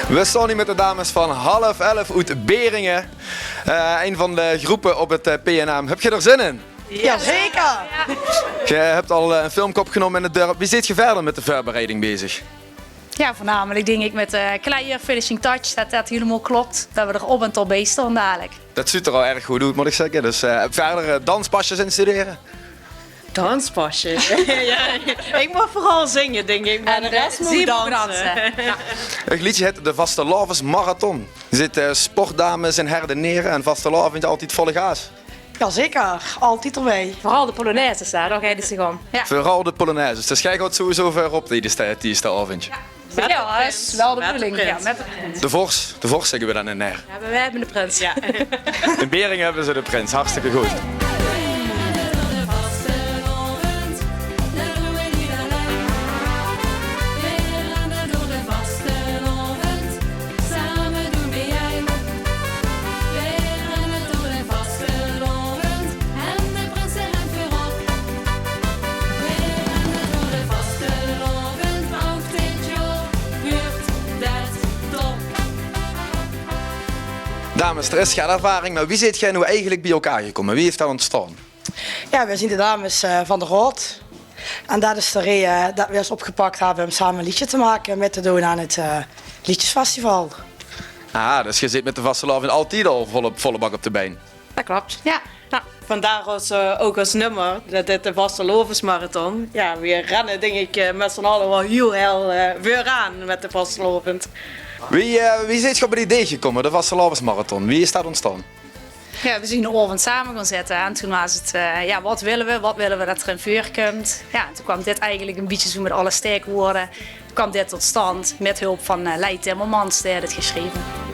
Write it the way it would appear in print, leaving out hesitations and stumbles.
We staan hier met de dames van half 11 uit Beringen. Een van de groepen op het PNM. Heb je er zin in? Jazeker! Je hebt al een filmpje opgenomen in het dorp. Wie zit je verder met de voorbereiding bezig? Ja, voornamelijk denk ik met kleine finishing touch, dat dat helemaal klopt. Dat we er op en tot bij staan dadelijk. Dat ziet er al erg goed uit, moet ik zeggen. Dus verder danspasjes instuderen. Danspasje. Ja, ik moet vooral zingen, denk ik. Maar de rest moet dansen. Ja. Het liedje heet de Vastelavond Marathon. Er zitten sportdames en herdeneren en vastelavond altijd volle gaas. Jazeker, altijd erbij. Vooral de Polonaise daar rijden ze om. Ja. Vooral de Polonaises. Dus jij gaat sowieso ver op die avond. Ja, dat is wel de Met de bedoeling. prins. Ja, met de prins. De Vors zeggen we dan in Ner. Ja, maar wij hebben de prins. Ja. In Beringen hebben ze de prins. Hartstikke goed. Dames, er is geen ervaring, maar wie zit jij nu eigenlijk bij elkaar gekomen? Wie heeft dat ontstaan? Ja, we zien de dames van de Rood. En dat is de reden dat we ons opgepakt hebben om samen een liedje te maken met te doen aan het Liedjesfestival. Ah, dus je zit met de vastelavond altijd al volle bak op de been. Dat klopt. Ja. Nou, vandaar ook als nummer, dat dit de Vastelovensmarathon. Ja, we rennen denk ik met z'n allen wel heel weer aan met de Vastelovend. Wie zit je op het idee gekomen, de Vastelavondsmarathon? Wie is dat ontstaan? Ja, we zijn de avond samen gaan zetten en toen was het, ja, wat willen we dat er in vuur komt. Ja, toen kwam dit eigenlijk een beetje zo met alle sterkwoorden, kwam dit tot stand met hulp van Leij Timmermans, die had het geschreven.